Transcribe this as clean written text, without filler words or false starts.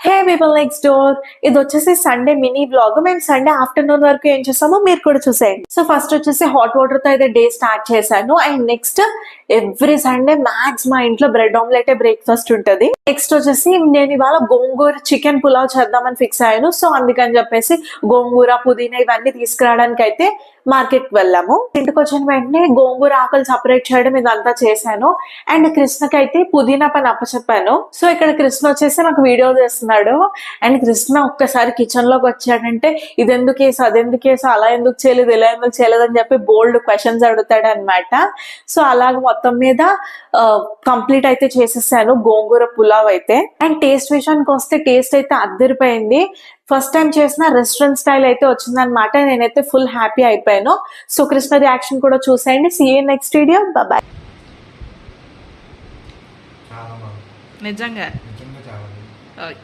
హే people next door, ఇది వచ్చేసి Sunday mini blog. మేము సండే ఆఫ్టర్నూన్ వరకు ఏం చేస్తామో మీరు కూడా చూసేయండి. సో ఫస్ట్ వచ్చేసి హాట్ వాటర్ తో అయితే డే స్టార్ట్ చేశాను. And next every Sunday max మా ఇంట్లో బ్రెడ్ ఆమ్లెట్ బ్రేక్ఫాస్ట్ ఉంటది. నెక్స్ట్ వచ్చేసి నేను ఇవాళ గోంగూర చికెన్ పులావ్ చేద్దామని ఫిక్స్ అయ్యాను. సో అందుకని చెప్పేసి గోంగూర పుదీనా ఇవన్నీ తీసుకురావడానికి అయితే మార్కెట్ కి వెళ్ళాము. ఇంటికి వచ్చిన వెంటనే గోంగూర ఆకులు సపరేట్ చేయడం ఇదంతా చేశాను. అండ్ కృష్ణకి అయితే పుదీనా పని అప్పచెప్పాను. సో ఇక్కడ కృష్ణ వచ్చేసి నాకు వీడియో చేస్తున్నాడు. అండ్ కృష్ణ ఒక్కసారి కిచెన్ లోకి వచ్చాడంటే ఇది ఎందుకు వేసు, అది ఎందుకు వేసు, అలా ఎందుకు చేయలేదు, ఇలా ఎందుకు చేయలేదు అని చెప్పి బోల్డ్ క్వశ్చన్స్ అడుగుతాడు అనమాట. సో అలాగ మొత్తం మీద కంప్లీట్ అయితే చేసేసాను గోంగూర పులావ్ అయితే. అండ్ టేస్ట్ విషయానికి వస్తే టేస్ట్ అయితే అద్దరిపోయింది. ఫస్ట్ టైం చేసిన రెస్టారెంట్ స్టైల్ అయితే వచ్చిందనమాట. నేనైతే ఫుల్ హ్యాపీ అయిపోయాను. సో కృష్ణ రియాక్షన్ కూడా చూసేయండి. See you next video, bye. నిజంగా ఓకే.